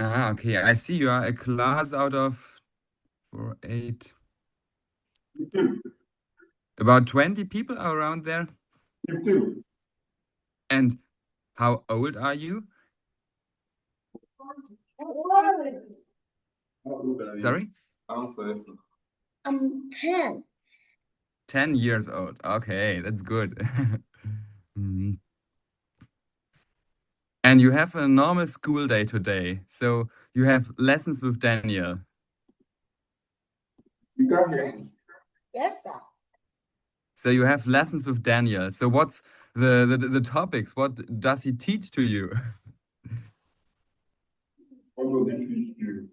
Ah, okay. I see you are a class out of 4, 8, 15. about 20 people around there. 15. And how old are you? How old are you? Sorry? Answer yes. I'm 10. 10 years old. Okay, that's good. Mhm. And you have a normal school day today. So you have lessons with Daniel. You can't hear me. Yes. Yes, sir. So you have lessons with Daniel. So what's the topics? What does he teach to you? What does it teach you?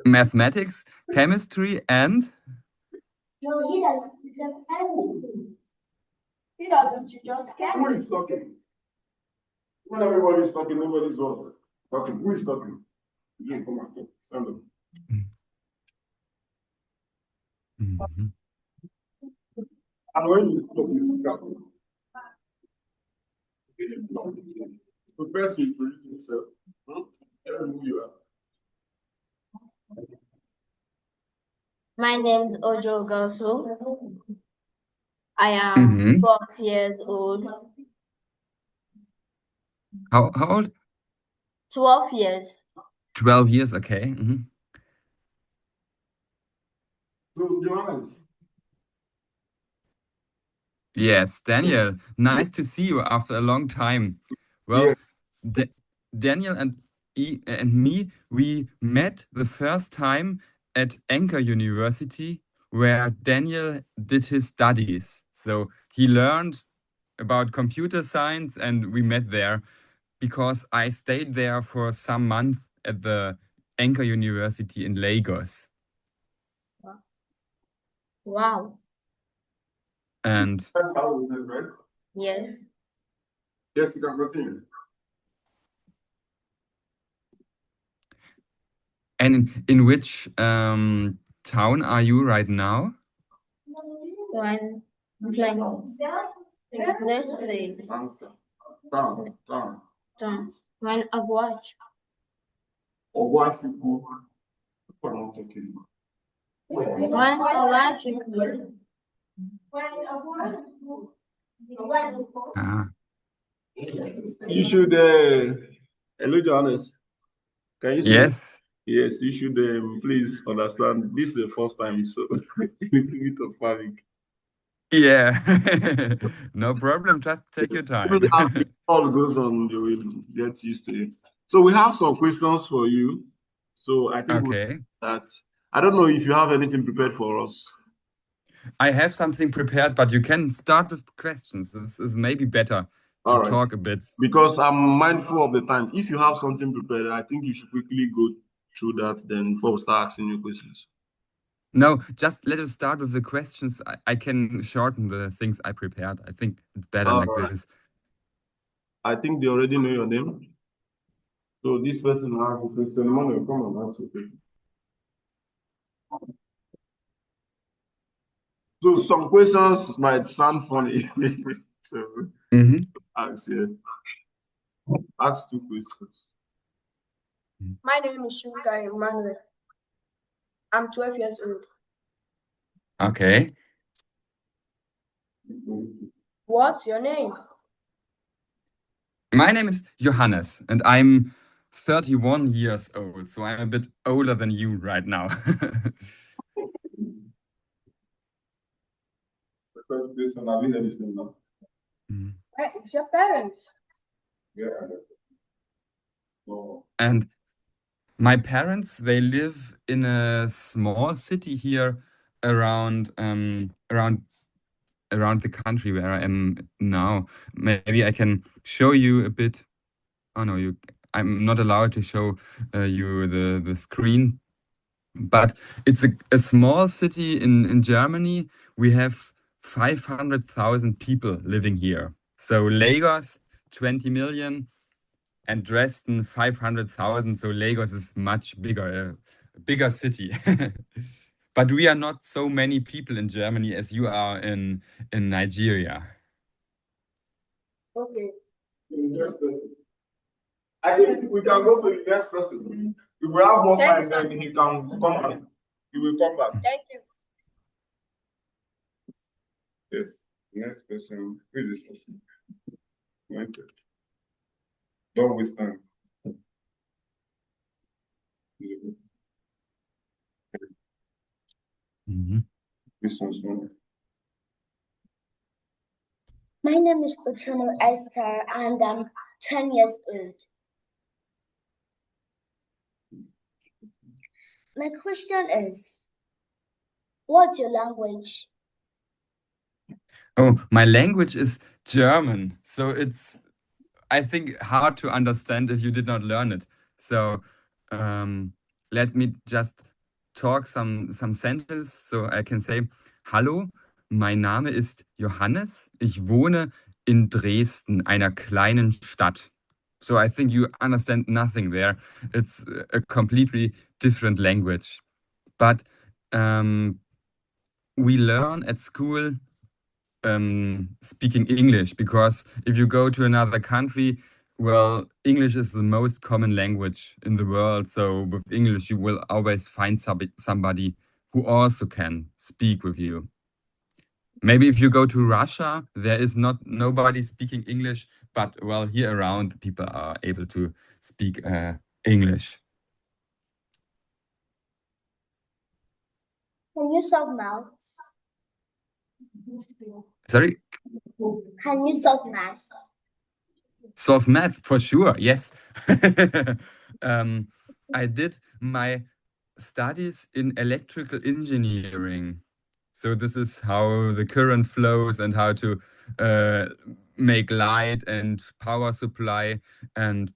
Mathematics, chemistry, and No, he doesn't. He just everything. He doesn't. He just Who is talking? When everybody is talking, nobody's what? Talking. Who is talking? You come on, talk. Stand up. Mhm. And when you stop, you speak up. So first you introduce yourself. Tell me who you are. My name's Ojo Gosu. I am Mhm. 12 years old. How old? 12 years. 12 years, okay. Mhm. So Johannes, Yes, Daniel, nice to see you after a long time. yeah, Well, Daniel and me, we met the first time at Anchor University, where Daniel did his studies. So he learned about computer science, and we met there because I stayed there for some months at the Anchor University in Lagos. Wow. And that's how we met, right? Yes. Yes, you can continue. in which town are you right now? When like let's say Answer. Down. when I watch. Or what you go. People are not talking. When I watch Ah, You should, hello, Johannes. Can you see me? yes. Yes, you should please understand. This is the first time, so a little bit of panic. Yeah. No problem. Just take your time. Maybe as the call goes on, you will get used to it. So we have some questions for you. So I think Okay. that I don't know if you have anything prepared for us. I have something prepared, but you can start with questions. This is maybe better to All right. talk a bit. Because I'm mindful of the time. If you have something prepared, I think you should quickly go through that then before we start asking you questions. No, just let us start with the questions. I can shorten the things I prepared. I think it's better All like right. this. I think they already know your name. So this person has a question. Manuel, come on, that's okay. So some questions might sound funny. So Mhm. ask here. Ask two questions. My name is Shuka Emmanuel. I'm 12 years old. Okay. What's your name? My name is Johannes, and I'm 31 years old, so I'm a bit older than you right now. Because this one, have you heard this name now? Mm. Where is your parents? Yeah. Oh. And my parents, they live in a small city here around around the country where I am now. Maybe I can show you a bit. Oh no, I'm not allowed to show you the screen. But it's a small city in Germany. We have 500,000 people living here. So Lagos, 20 million, and Dresden, 500,000. So Lagos is much bigger, a bigger city. but we are not so many people in Germany as you are in Nigeria. Okay. Next person. I think we can go to the next person. If we have more time, then he can come back. He will come back. Thank you. Yes. Next person. Who is this person? Okay. Don't waste time. This one's one. My name is Ochano Esther, and I'm 10 years old. My question is, what's your language? Oh, my language is German, so it's, I think, hard to understand if you did not learn it. So let me just talk some sentences. So I can say, Hallo, mein Name ist Johannes. Ich wohne in Dresden, einer kleinen Stadt. So I think you understand nothing there. It's a completely different language. But we learn at school speaking English, because if you go to another country, well, English is the most common language in the world. So with English, you will always find somebody who also can speak with you. Maybe if you go to Russia, there is nobody speaking English, but well, here around, people are able to speak English. Can you solve math? Sorry? Can you solve math? Solve math, for sure, yes. I did my studies in electrical engineering. So this is how the current flows and how to make light and power supply. And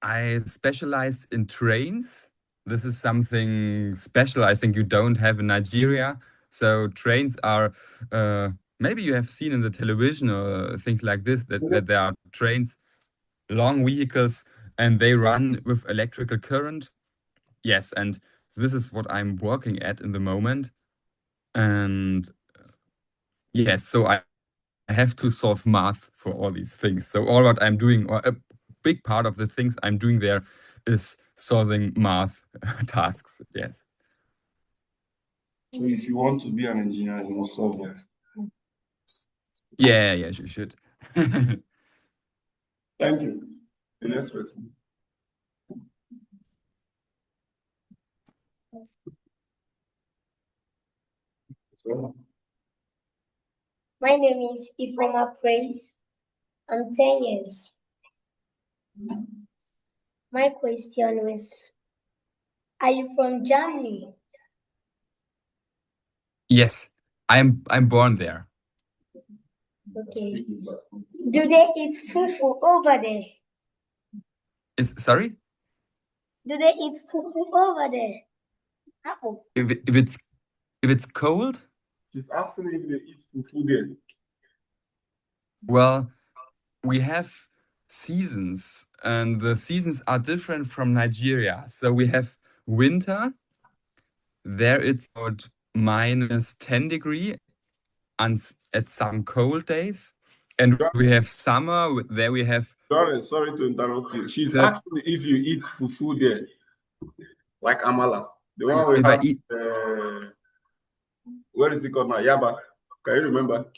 I specialized in trains. This is something special I think you don't have in Nigeria. So trains are, maybe you have seen in the television or things like this, that there are trains, long vehicles, and they run with electrical current. Yes, and this is what I'm working at in the moment. And yes, so I have to solve math for all these things. So all what I'm doing, or a big part of the things I'm doing there, is solving math tasks. Yes. So if you want to be an engineer, you must solve it. Yeah, yes, you should. Thank you. The next person. So, My name is Ifoma Praise. I'm 10 years. My question is, are you from Germany? Yes, I'm born there. Okay. Do they eat fufu over there? Sorry? Do they eat fufu over there? Apple. If it's cold, she's asking if they eat fufu there. well, we have seasons, and the seasons are different from Nigeria. So we have winter. There it's about -10 degrees and at some cold days. And we have summer. There we have. Sorry to interrupt you. She's asking if you eat fufu there, like amala. The one we if have. I eat, where is it called now? Yaba. Can you remember?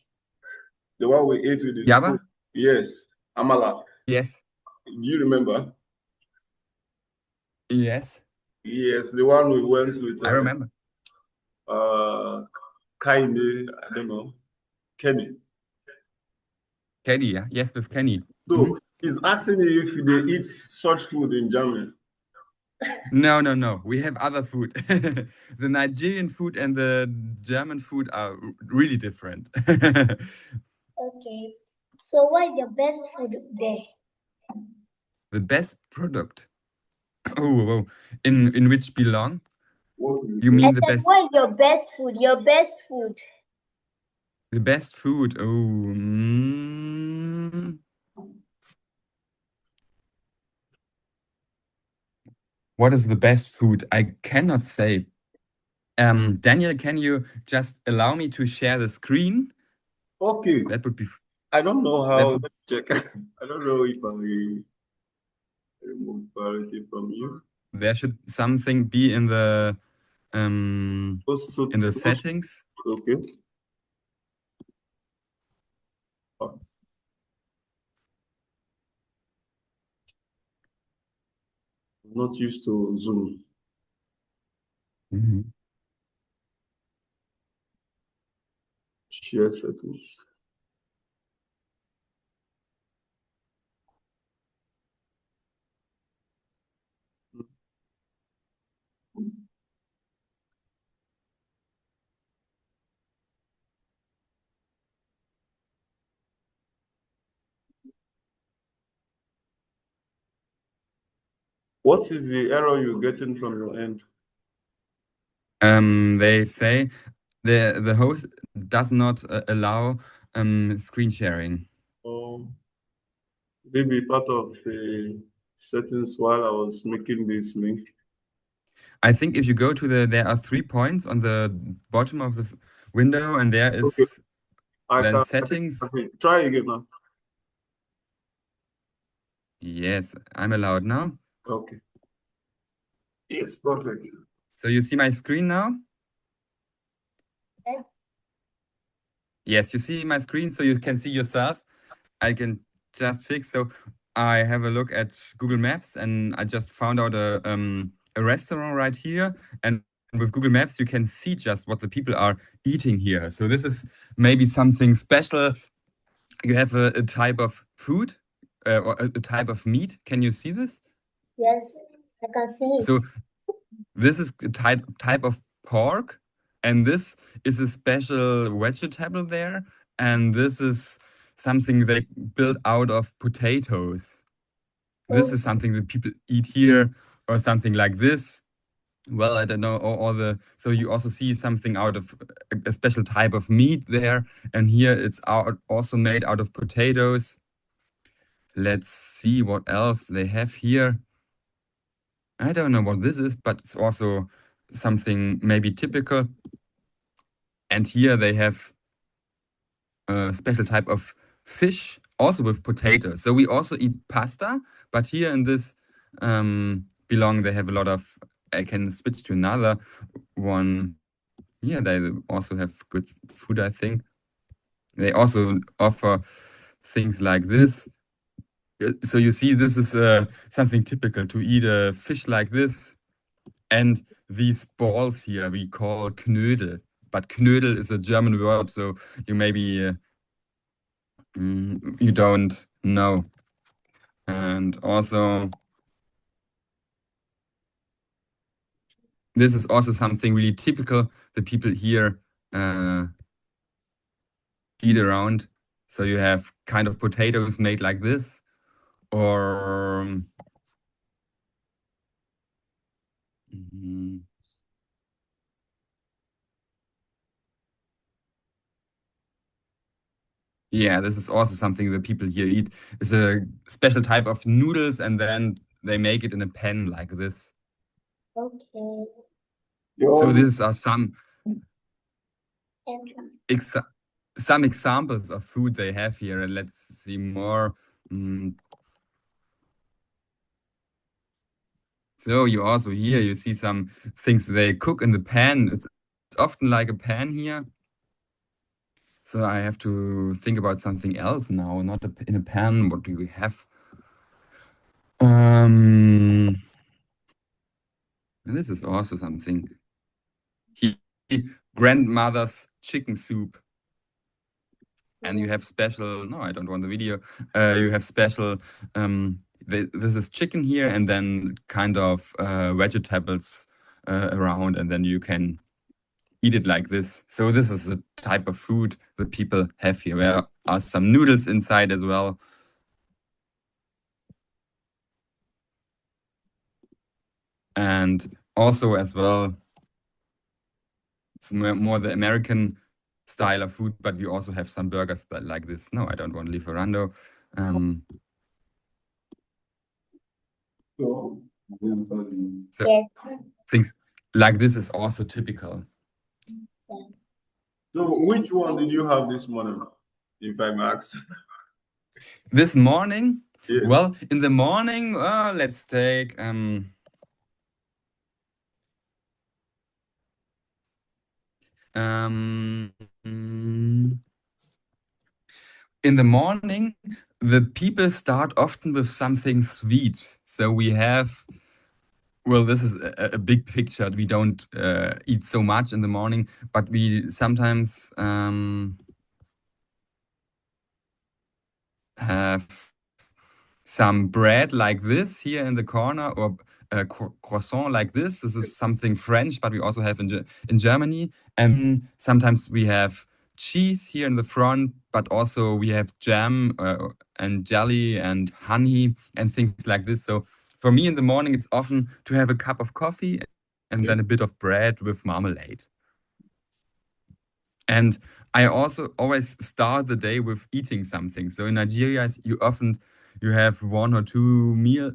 The one we ate with the Yaba? spoon. Yes, amala. Yes. Do you remember? Yes. Yes, the one we went with. I remember. Kaine, I don't know. Kenny. Kenny, yeah. Yes, with Kenny. So he's asking you if they eat such food in Germany. No. We have other food. The Nigerian food and the German food are really different. Okay. So what is your best food there? The best product. Oh, in which belong? You mean the best? What is your best food? Your best food. The best food. Oh. What is the best food? I cannot say. Daniel, can you just allow me to share the screen? Okay. That would be. I don't know how. Let's check. I don't know if I remove priority from you. There should something be in the settings. Okay. I'm not used to Zoom. Share settings. What is the error you're getting from your end? They say the host does not allow screen sharing. Maybe part of the settings while I was making this link. I think if you go to there are 3 points on the bottom of the window, and there is then settings. Try again now. Yes, I'm allowed now. Okay. Yes, perfect. So you see my screen now? Yes. Yes, you see my screen, so you can see yourself. I can just fix. So I have a look at Google Maps, and I just found out a restaurant right here. And with Google Maps, you can see just what the people are eating here. So this is maybe something special. You have a type of food or a type of meat. Can you see this? Yes, I can see it. So this is a type of pork, and this is a special vegetable there, and this is something they build out of potatoes. This is something that people eat here, or something like this. Well, I don't know, all the, so you also see something out of a special type of meat there, and here it's also made out of potatoes. Let's see what else they have here. I don't know what this is, but it's also something maybe typical. And here they have a special type of fish, also with potatoes. So we also eat pasta, but here in this belong, they have a lot of, I can switch to another one. Yeah, they also have good food, I think. They also offer things like this. So you see, this is something typical to eat a fish like this. And these balls here we call Knödel. But Knödel is a German word, so you maybe you don't know. And also, this is also something really typical the people here eat around. So you have kind of potatoes made like this, or yeah, this is also something that people here eat. It's a special type of noodles, and then they make it in a pan like this. Okay. So these are some examples of food they have here, and let's see more. So you also here you see some things they cook in the pan. It's often like a pan here. So I have to think about something else now, not in a pan. What do we have? This is also something. Grandmother's chicken soup. And you have special, no, I don't want the video. You have special, this is chicken here, and then kind of vegetables around, and then you can eat it like this. So this is the type of food that people have here. There are some noodles inside as well. And also as well, it's more the American style of food, but we also have some burgers like this. No, I don't want Lieferando. So Yes. things like this is also typical. So which one did you have this morning, if I may ask? This morning, Yes. well, in the morning, let's take in the morning, the people start often with something sweet. So we have, well, this is a big picture. We don't eat so much in the morning, but we sometimes have some bread like this here in the corner, or a croissant like this. This is something French, but we also have in Germany. And sometimes we have cheese here in the front, but also we have jam and jelly and honey and things like this. So for me in the morning, it's often to have a cup of coffee and then a bit of bread with marmalade. And I also always start the day with eating something. So in Nigeria, you have one or two meals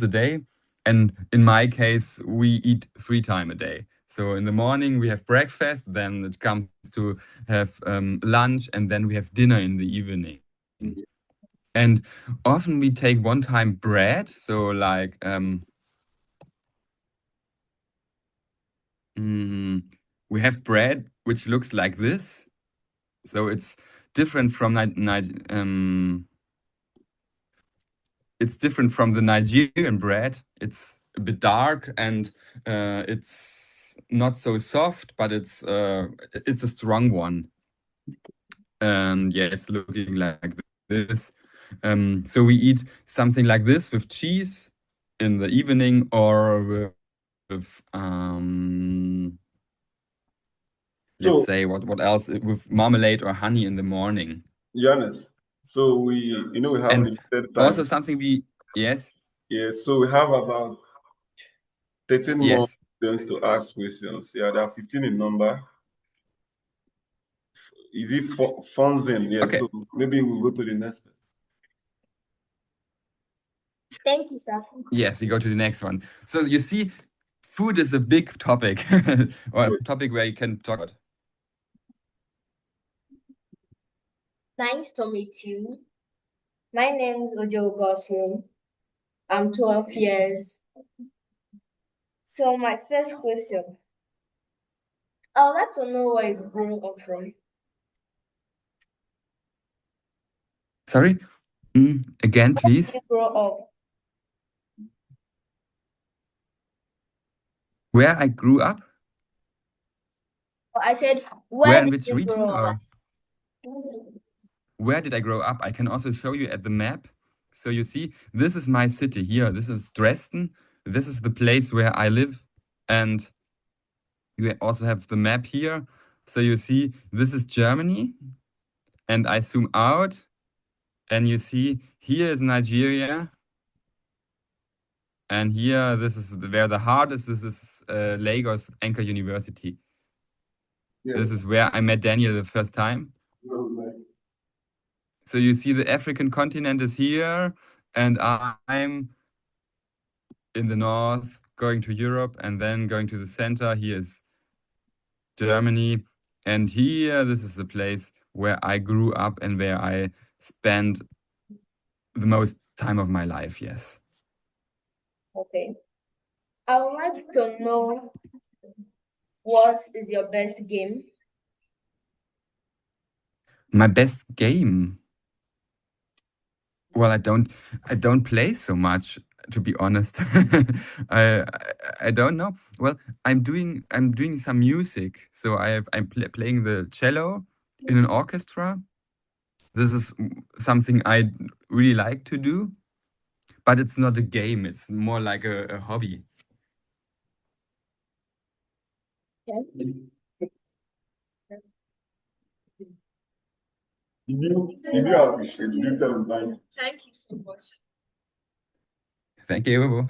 a day, and in my case, we eat 3 times a day. So in the morning we have breakfast, then it comes to have lunch, and then we have dinner in the evening. And often we take one time bread, so like we have bread which looks like this. So it's different from it's different from the Nigerian bread. It's a bit dark and it's not so soft, but it's a strong one. And yeah, it's looking like this. So we eat something like this with cheese in the evening, or with let's say what else, with marmalade or honey in the morning. Giannis, so we have And limited also time. something yes. Yes, so we have about 13 more Yes. questions to ask questions. Yeah, there are 15 in number. Is it Fonzen? Yeah, Okay. so maybe we'll go to the next one. Thank you, sir. Yes, we go to the next one. So you see, food is a big topic, or a topic where you can talk about. Nice to meet you. My name is Ojo Goswin. I'm 12 years. So my first question, I would like to know where you grew up from. Sorry? Again, please. You grew up. Where I grew up? I said, Where where in did which you region, grow or up? where did I grow up? I can also show you at the map. So you see, this is my city here. This is Dresden. This is the place where I live. And you also have the map here. So you see, this is Germany. And I zoom out, and you see, here is Nigeria. And here, this is where the heart is. This is Lagos Anchor University. Yes. This is where I met Daniel the first time. So you see the African continent is here, and I'm in the north, going to Europe, and then going to the center. Here is Germany. And here, this is the place where I grew up and where I spent the most time of my life, yes. Okay. I would like to know, what is your best game? My best game? Well, I don't play so much, to be honest. I don't know. Well, I'm doing some music. So I'm playing the cello in an orchestra. This is something I really like to do, but it's not a game. It's more like a hobby. Okay. You appreciate it. Thank you so much. Thank you.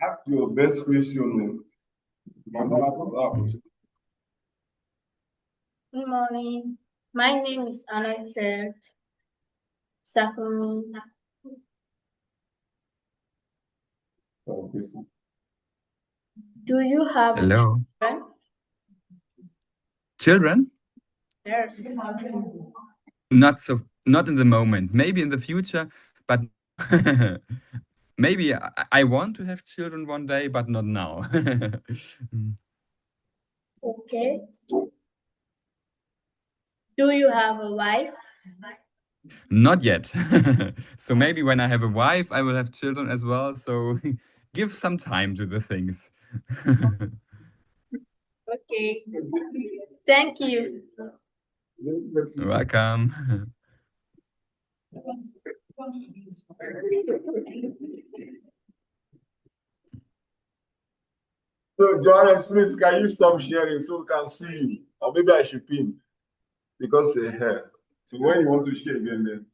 Ask your best question. Good morning. My name is Anna. Second, do you have Hello. children? Children? Yes. Not in the moment. Maybe in the future, but maybe I want to have children one day, but not now. Okay. Do you have a wife? Not yet. So maybe when I have a wife, I will have children as well. So give some time to the things. Okay. Thank you. Welcome. So, Johannes, please, can you stop sharing so we can see you? Or maybe I should pin because so when you want to share again, then.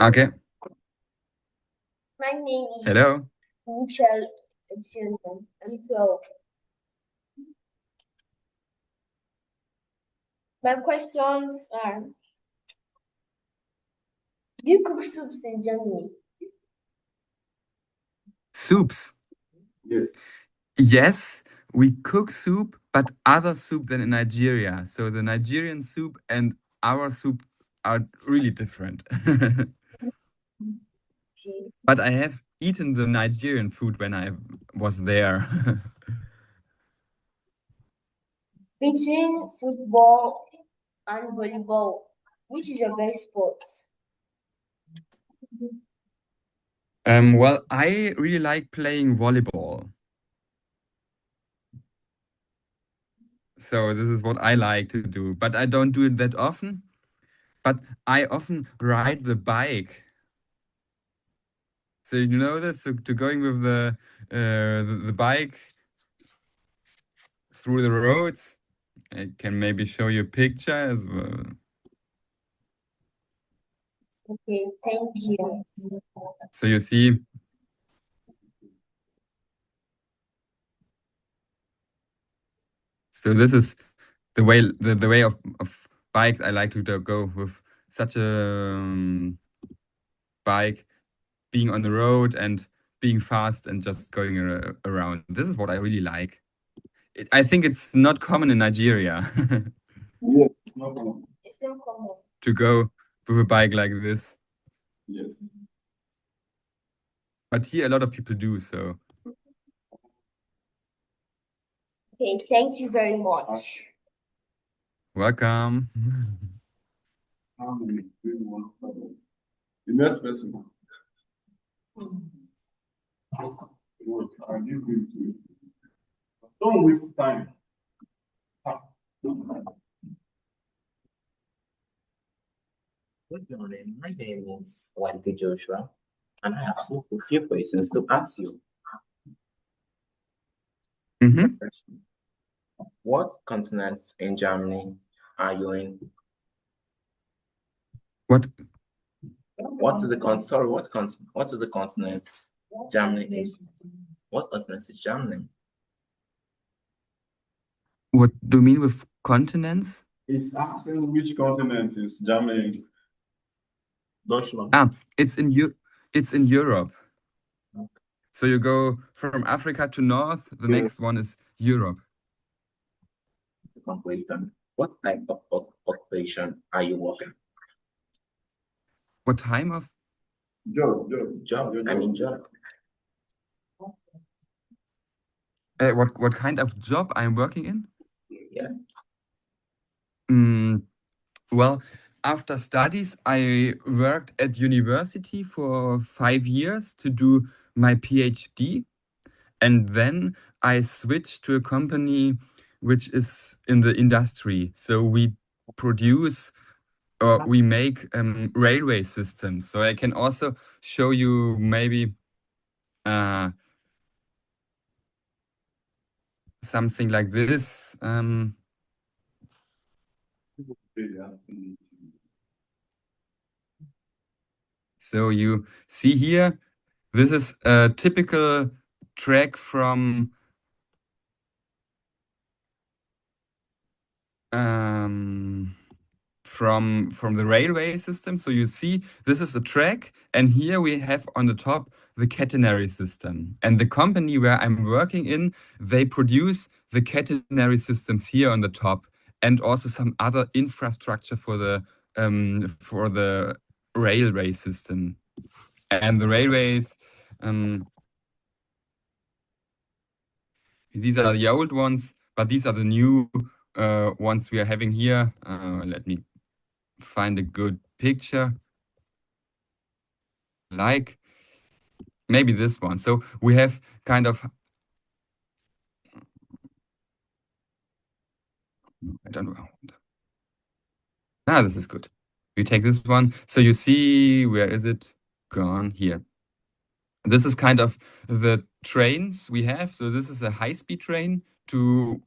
Okay. My name is Hello. Michelle. I'm 12. My questions are: do you cook soups in Germany? Soups. Yes. Yes, we cook soup, but other soup than in Nigeria. So the Nigerian soup and our soup are really different. Okay. But I have eaten the Nigerian food when I was there. Between football and volleyball, which is your best sport? Well, I really like playing volleyball. So this is what I like to do, but I don't do it that often. But I often ride the bike. So you know this, to going with the bike through the roads. I can maybe show you a picture as well. Okay, thank you. So you see, so this is the way of bikes I like to go with such a bike, being on the road and being fast and just going around. This is what I really like. I think it's not common in Nigeria Yes, it's not common. It's not common. to go with a bike like this. Yes. But here a lot of people do so. Okay, thank you very much. Welcome. The next person. What are you going to? Don't waste time. Good morning. My name is Wendy Joshua, and I have a few questions to ask you. Mhm. What continents in Germany are you in? What What is the continent Germany is? What continent is Germany? what do you mean with continents? It's asking which continent is Germany? Deutschland. It's in Europe. So you go from Africa to north, the next one is Europe. Second question. What type of occupation are you working? What time of Job. Job. what kind of job I'm working in? Yeah. Well, after studies, I worked at university for 5 years to do my PhD. And then I switched to a company which is in the industry. So we produce or we make railway systems. So I can also show you maybe something like this. So you see here, this is a typical track from from the railway system. So you see, this is the track, and here we have on the top the catenary system. And the company where I'm working in, they produce the catenary systems here on the top, and also some other infrastructure for the railway system. And the railways, these are the old ones, but these are the new ones we are having here. Let me find a good picture. Like maybe this one. So we have kind of, I don't know. This is good. We take this one. So you see, where is it? Gone here. This is kind of the trains we have. So this is a high-speed train to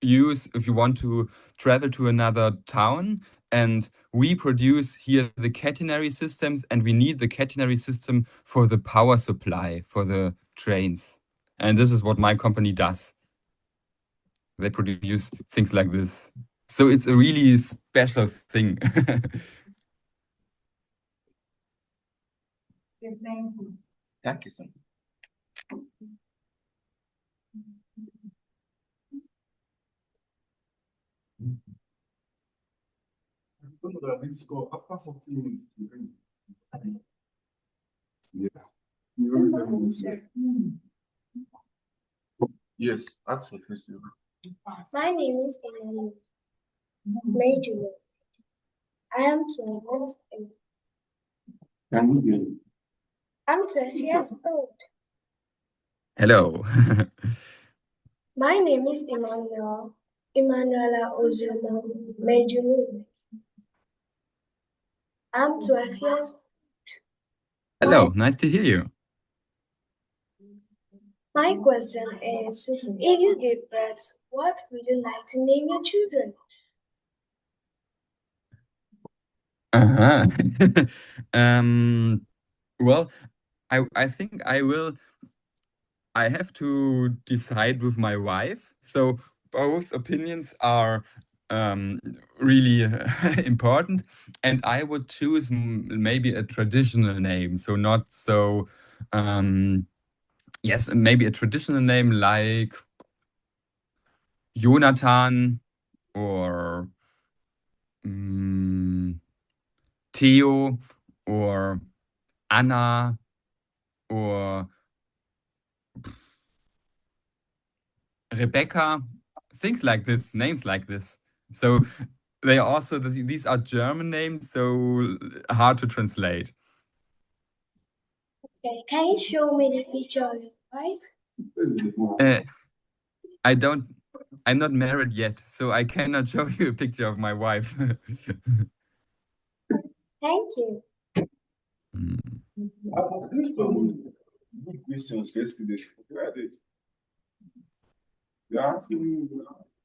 use if you want to travel to another town. And we produce here the catenary systems, and we need the catenary system for the power supply for the trains. And this is what my company does. They produce things like this. So it's a really special thing. Thank you so much. This call after 14 minutes. Yes, ask for question. My name is Emmanuel Major. I am 12 years old. I'm 12 years old. Hello. My name is Emanuela Ozuma Major. I'm 12 years old. Hello, nice to hear you. My question is, if you give birth, what would you like to name your children? Well, I think I have to decide with my wife. So both opinions are really important, and I would choose maybe a traditional name. So not so, yes, maybe a traditional name like Jonathan or Theo or Anna or Rebecca, things like this, names like this. So they also, these are German names, so hard to translate. Okay, can you show me the picture of your wife? I'm not married yet, so I cannot show you a picture of my wife. Thank you. I asked some good questions yesterday. Where are they? They are asking me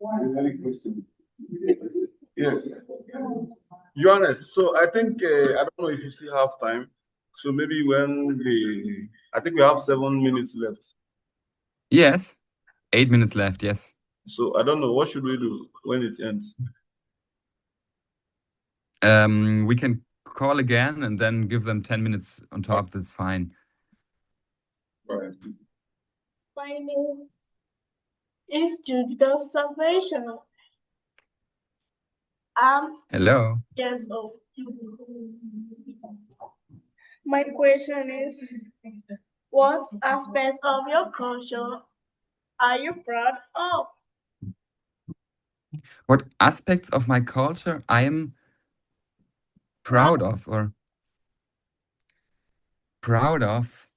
a very question. Yes. Johannes, so I think, I don't know if you still have time. So maybe I think we have 7 minutes left. Yes, 8 minutes left, yes. So I don't know, what should we do when it ends? We can call again and then give them 10 minutes on top. That's fine. Right. My name is Judith Salvation. Hello. Years old. My question is, what aspects of your culture are you proud of? What aspects of my culture I am proud of or proud of?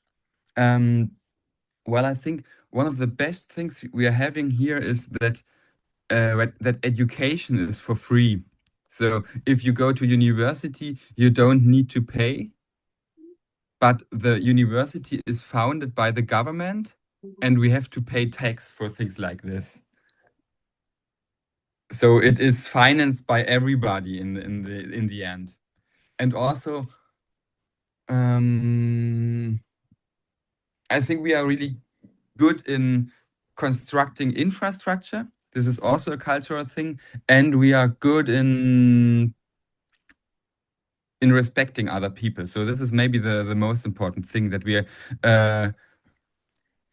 Well, I think one of the best things we are having here is that that education is for free. So if you go to university, you don't need to pay, but the university is founded by the government, and we have to pay tax for things like this. So it is financed by everybody in the end. And also, I think we are really good in constructing infrastructure. This is also a cultural thing, and we are good in in respecting other people. So this is maybe the most important thing, that we are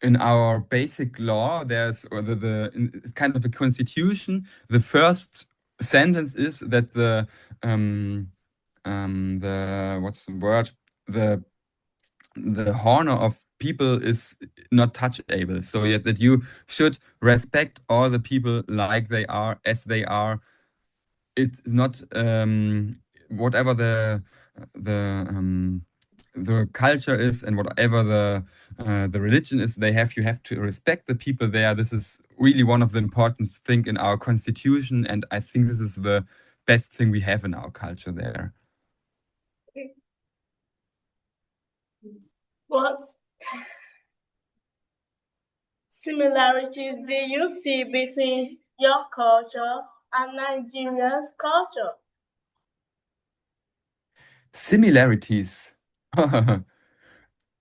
in our basic law, there's or it's kind of a constitution. The first sentence is that the what's the word, the honor of people is not touchable. So yet that you should respect all the people like they are, as they are. It's not whatever the culture is, and whatever the religion is you have to respect the people there. This is really one of the important things in our constitution, and I think this is the best thing we have in our culture there. What similarities do you see between your culture and Nigeria's culture? Similarities.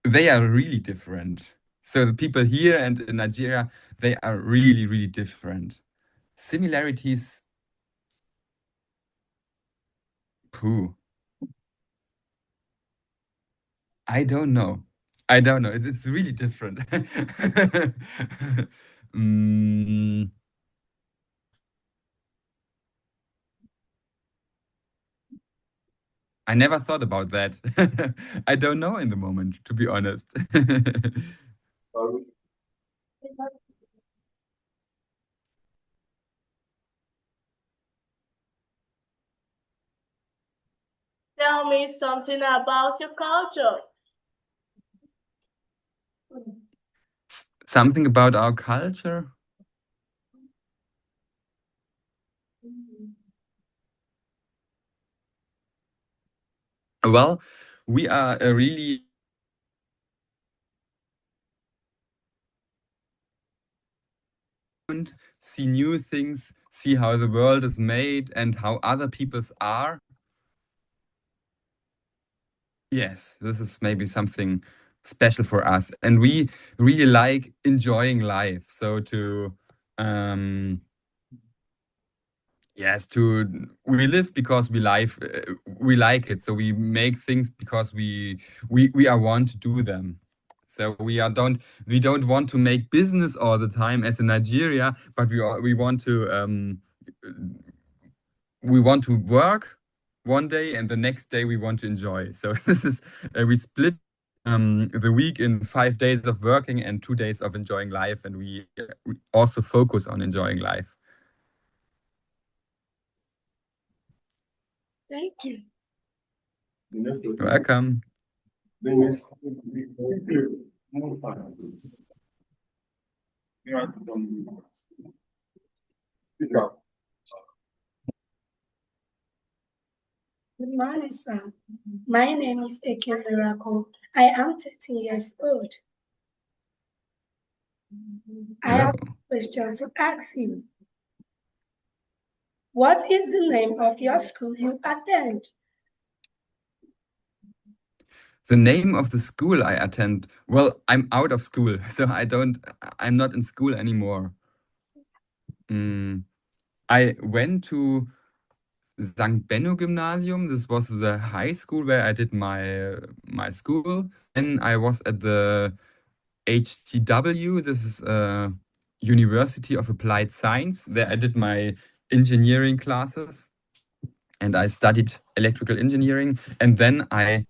They are really different. So the people here and in Nigeria, they are really, really different. Similarities, pooh. I don't know. It's really different. Mm, I never thought about that. I don't know in the moment, to be honest. Tell me something about your culture. Something about our culture? Well, we are a really see new things, see how the world is made and how other people's are. Yes, this is maybe something special for us, and we really like enjoying life. So we live because we like it. So we make things because we are want to do them. So we don't want to make business all the time as in Nigeria, but we want to work one day, and the next day we want to enjoy. So this is we split the week in 5 days of working and 2 days of enjoying life, and we also focus on enjoying life. Thank you. You're welcome. Good morning, sir. My name is Eke Miracle. I am 13 years old. I have a question to ask you. What is the name of your school you attend? The name of the school I attend, well, I'm out of school, so I'm not in school anymore. I went to St. Benno Gymnasium. This was the high school where I did my school. Then I was at the HTW. This is University of Applied Science. There I did my engineering classes, and I studied electrical engineering. And then I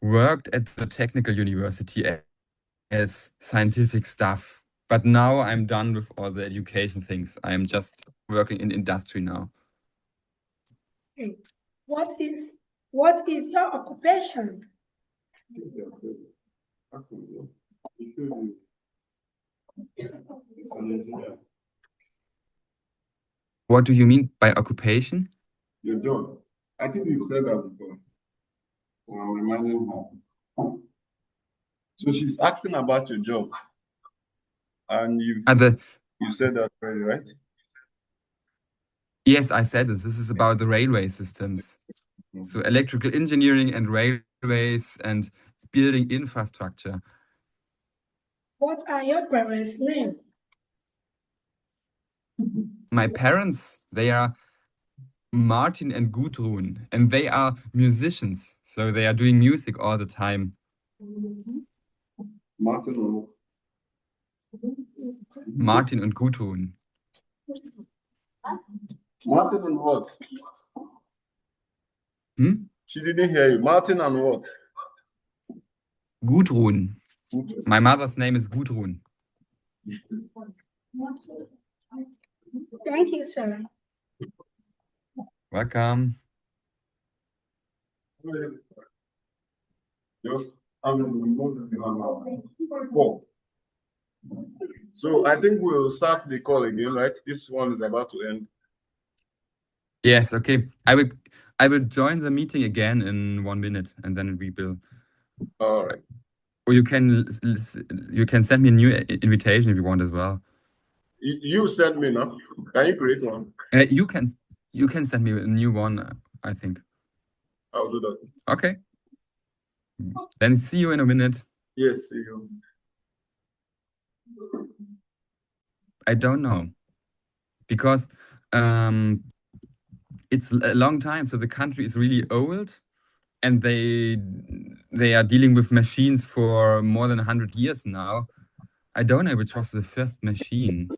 worked at the technical university as scientific staff. But now I'm done with all the education things. I'm just working in industry now. What is your occupation? What do you mean by occupation? Your job. I think you've said that before. I'm reminding her. So she's asking about your job. And you said that already, right? Yes, I said this. This is about the railway systems. So electrical engineering and railways and building infrastructure. What are your parents' names? My parents, they are Martin and Gudrun, and they are musicians, so they are doing music all the time. Martin and Martin and Gudrun. Martin and what? Hmm? She didn't hear you. Martin and what? Gudrun. My mother's name is Gudrun. Thank you, sir. Welcome. Just four. So I think we'll start the call again, right? This one is about to end. Yes, okay. I will join the meeting again in 1 minute, and then we will. All right. Or you can send me a new invitation if you want as well. You send me now. Can you create one? You can send me a new one. I think. I'll do that. Okay. Then see you in a minute. Yes, see you. I don't know, because it's a long time. So the country is really old, and they are dealing with machines for more than 100 years now. I don't know which was the first machine.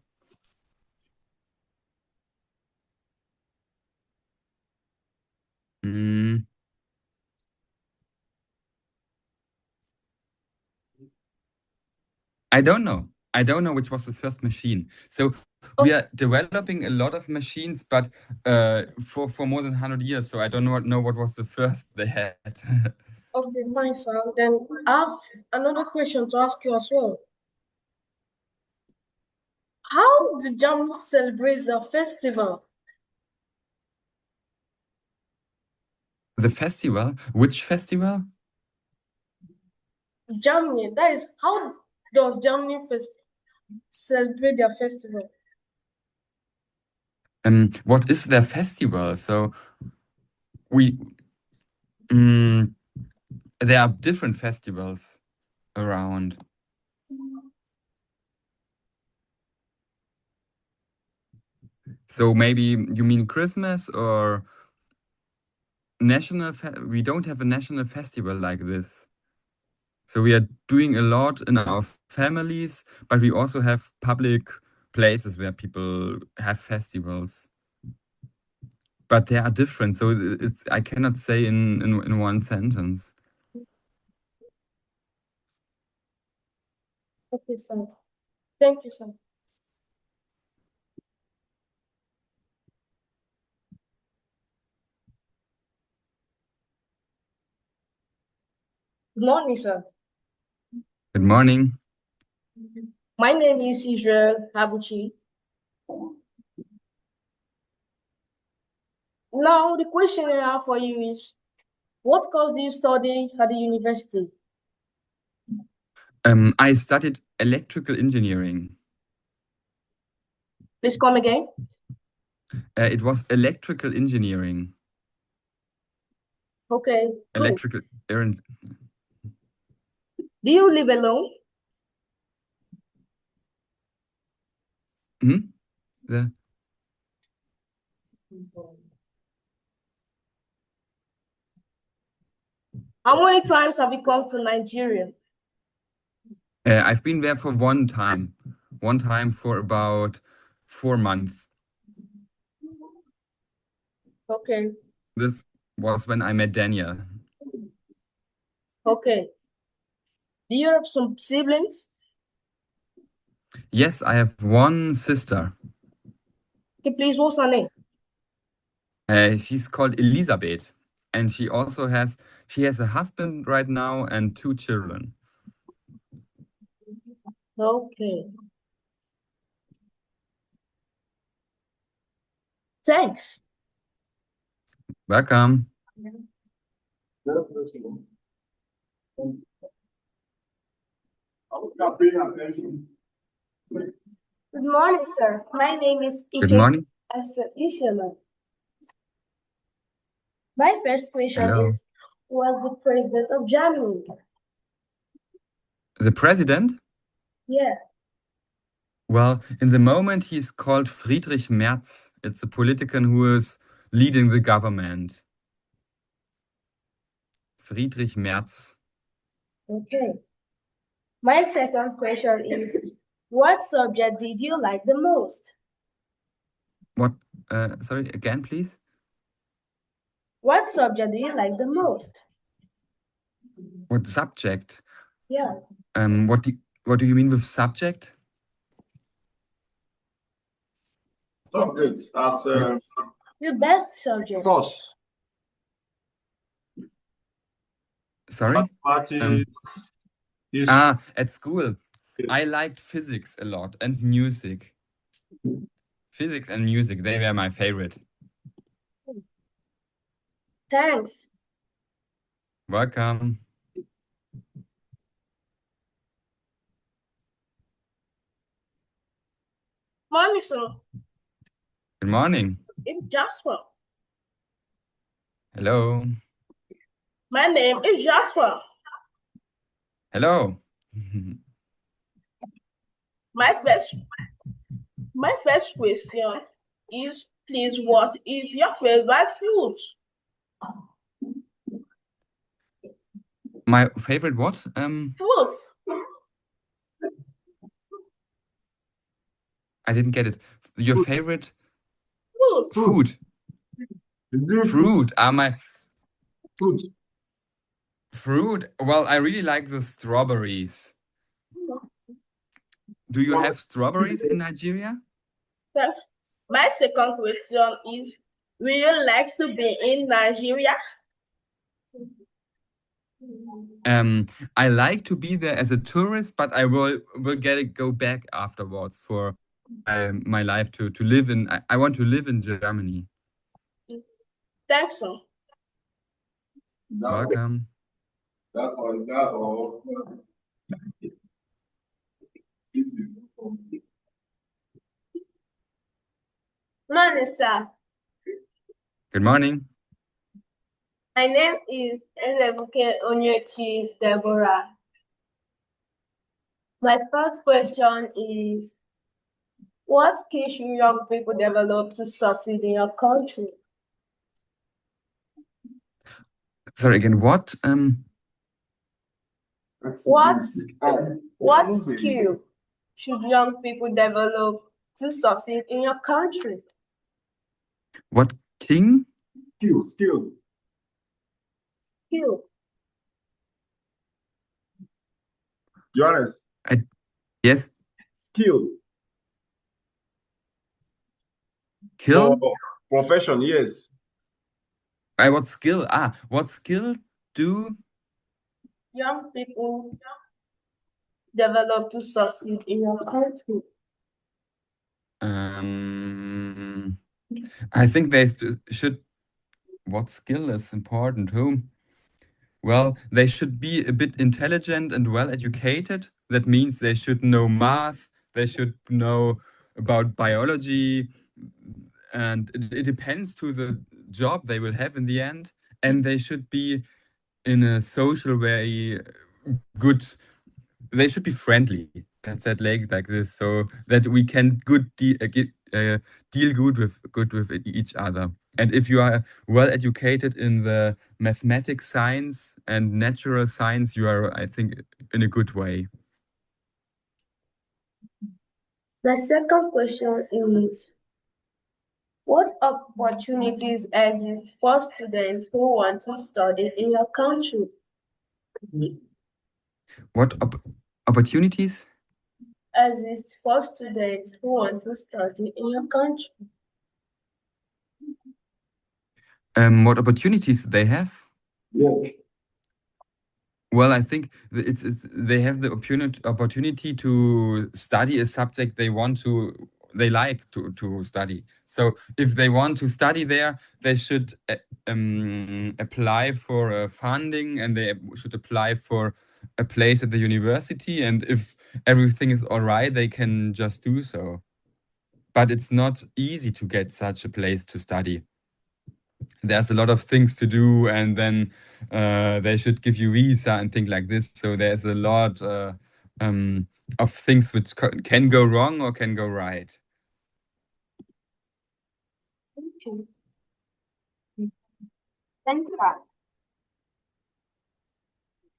I don't know. I don't know which was the first machine. So we are developing a lot of machines, but for more than 100 years. So I don't know what was the first they had. Okay, fine, sir. Then I have another question to ask you as well. How do Germany celebrate the festival? The festival? Which festival? Germany, that is, how does Germany celebrate their festival? What is their festival? So there are different festivals around. So maybe you mean Christmas or national? We don't have a national festival like this. So we are doing a lot in our families, but we also have public places where people have festivals. But they are different, so I cannot say in one sentence. Okay, sir. Thank you, sir. Good morning, sir. Good morning. My name is Israel Habuchi. Now, the question I have for you is, what course do you study at the university? I studied electrical engineering. Please come again. It was electrical engineering. Okay, good. Electrical. Do you live alone? How many times have you come to Nigeria? I've been there for one time for about 4 months. Okay, This was when I met Daniel. okay. Do you have some siblings? Yes, I have one sister. Okay, please, what's her name? She's called Elisabeth, and she has a husband right now and 2 children. Okay. Thanks. Welcome. Good morning, sir. My name is Good morning. Ishima. My first question Hello. is, who was the president of Germany? The president? Yeah. Well, in the moment he's called Friedrich Merz. It's a politician who is leading the government. Friedrich Merz. Okay. My second question is, what subject did you like the most? What? Sorry, again, please. What subject do you like the most? What subject? Yeah. What do you mean with subject? Subject as The best subject. course, Sorry. mathematics, history. At school, I liked physics a lot and music. Physics and music, they were my favorite. Thanks. Welcome. Mommy, so Good morning. it's Jasper. Hello. My name is Jasper. Hello. My first question is, please, what is your favorite food? My favorite what? Food. I didn't get it. Your favorite Food. food? Fruit. My Food. fruit. Well, I really like the strawberries. Do you have strawberries in Nigeria? Thanks. My second question is, will you like to be in Nigeria? I like to be there as a tourist, but I will go back afterwards for my life to live in. I want to live in Germany. Thanks, sir. Welcome. That's all. That's all. Morning, sir. Good morning. My name is Elebuke Onyechi Deborah. My first question is, what skills should young people develop to succeed in your country? Sorry again. What? What skill should young people develop to succeed in your country? What king? Skill. Skill. Johannes. Yes. Skill. Kill. Profession. Yes. What skill? What skill do Young people develop to succeed in your country? I think they should. What skill is important? Whom? Well, they should be a bit intelligent and well educated. That means they should know math, they should know about biology, and it depends to the job they will have in the end. And they should be in a social way good. They should be friendly. Let's say like this, so that we can deal good with each other. And if you are well educated in the mathematics, science, and natural science, you are, I think, in a good way. My second question is, what opportunities exist for students who want to study in your country? What opportunities? Exist for students who want to study in your country? What opportunities they have? Yes. Well, I think they have the opportunity to study a subject they like to study. So if they want to study there, they should apply for funding, and they should apply for a place at the university. And if everything is all right, they can just do so. But it's not easy to get such a place to study. There's a lot of things to do, and then they should give you visa and things like this. So there's a lot of things which can go wrong or can go right. Okay. Thanks, sir.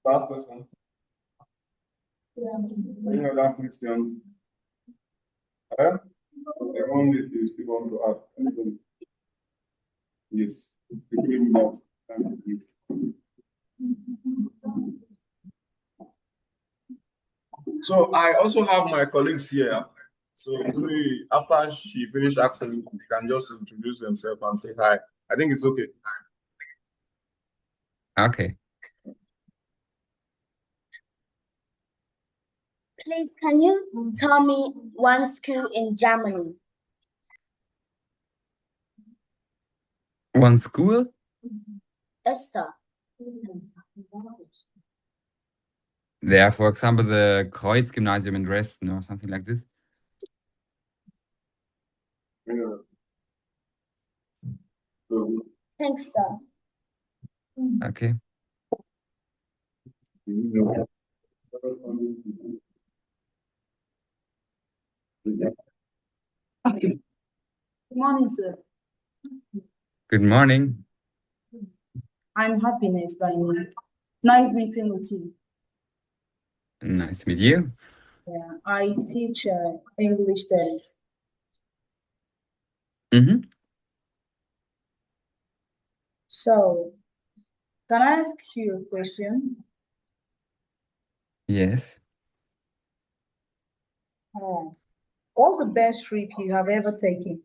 Last question. Any other questions? Only if you still want to ask anything. Yes. So I also have my colleagues here. So maybe after she finish asking, they can just introduce themselves and say hi. I think it's okay. Okay. Please, can you tell me one school in Germany? One school? Yes, sir. There, for example, the Kreuzgymnasium in Dresden or something like this. Thanks, sir. Okay. Good morning, sir. Good morning. I'm Happiness by name. Nice meeting with you. Nice to meet you. Yeah, I teach English studies. Mm-hmm. So, can I ask you a question? Yes. What's the best trip you have ever taken?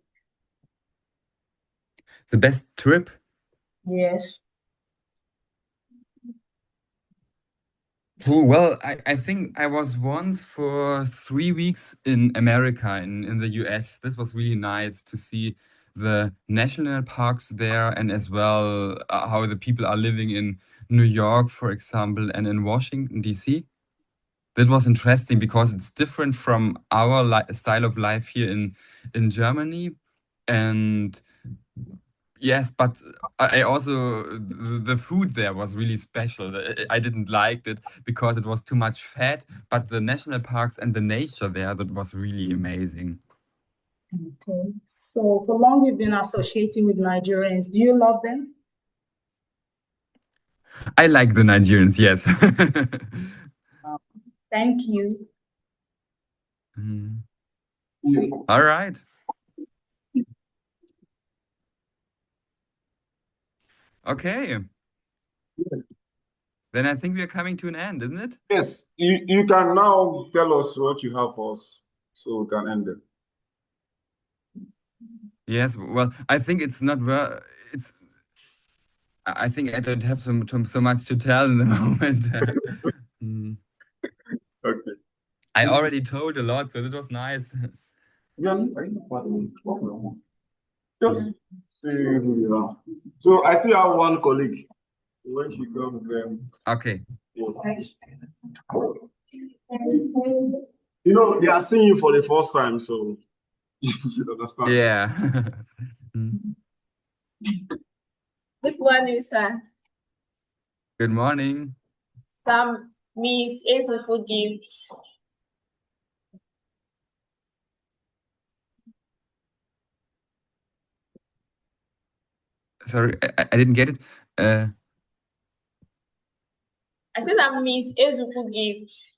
The best trip? Yes. Oh, well, I think I was once for 3 weeks in America, in the US. This was really nice to see the national parks there, and as well how the people are living in New York, for example, and in Washington, D.C. That was interesting because it's different from our style of life here in Germany. And yes, but I also the food there was really special. I didn't like it because it was too much fat, but the national parks and the nature there, that was really amazing. Okay. So, for long you've been associating with Nigerians. Do you love them? I like the Nigerians, yes. Thank you. Mm. All right. Okay. Then I think we are coming to an end, isn't it? Yes, you can now tell us what you have for us so we can end it. Yes, well, I think it's not it's I think I don't have so much to tell in the moment. Mm. Okay. I already told a lot, so that was nice. Just say who you are. So I still have one colleague. When she comes, Okay. you know, they are seeing you for the first time, so you should understand. Yeah. Mm. Good morning, sir. Good morning. Some Miss Ezufu Gift. Sorry, I didn't get it. I said I'm Miss Ezufu Gift.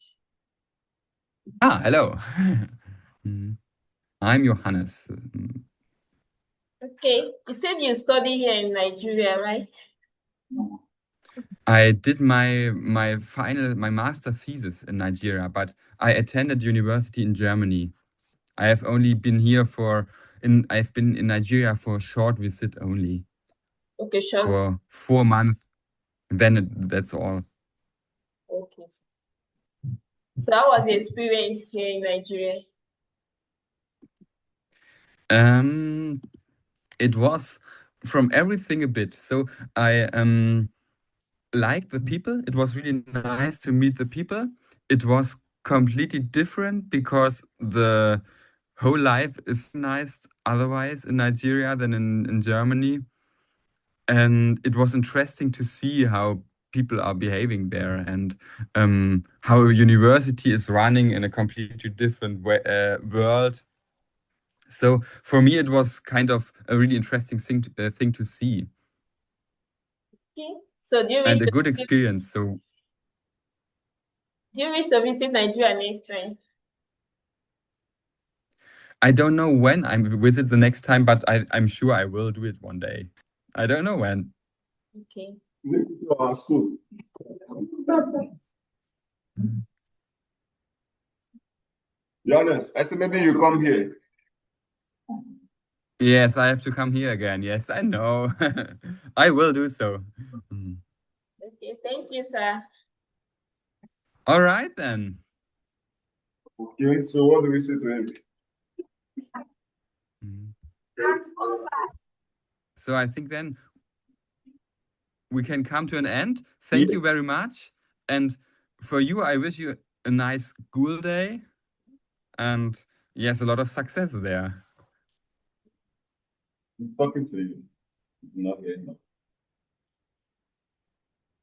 Hello. Mm. I'm Johannes. Mm. Okay, you said you study here in Nigeria, right? I did my master thesis in Nigeria, but I attended university in Germany. I have only been here I've been in Nigeria for a short visit only. Okay, sure. For 4 months. That's all. Okay. So how was the experience here in Nigeria? It was from everything a bit. So I liked the people. It was really nice to meet the people. It was completely different because the whole life is nice otherwise in Nigeria than in Germany. And it was interesting to see how people are behaving there, and how a university is running in a completely different world. So for me, it was kind of a really interesting thing to see. So do you wish and a to good experience. So visit Nigeria next time? I don't know when I visit the next time, but I'm sure I will do it one day. I don't know when. Okay. Maybe to our school. Johannes, I said maybe you come here. Yes, I have to come here again. Yes, I know. I will do so. Okay, thank you, sir. All right then. Okay, so what do we say to him? So I think then we can come to an end. Thank you very much. And for you, I wish you a nice school day. And yes, a lot of success there. I'm talking to you. Not here. No.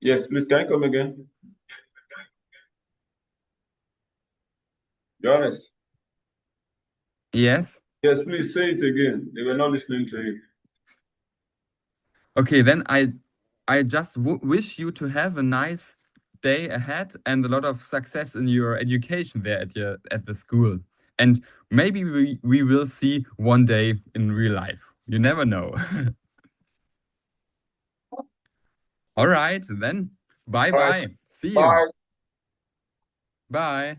Yes, please, can you come again? Johannes. Yes. Yes, please say it again. They were not listening to you. Okay, then I just wish you to have a nice day ahead and a lot of success in your education there at the school. And maybe we will see one day in real life. You never know. All right, then. Bye-bye. See you. Bye. Bye.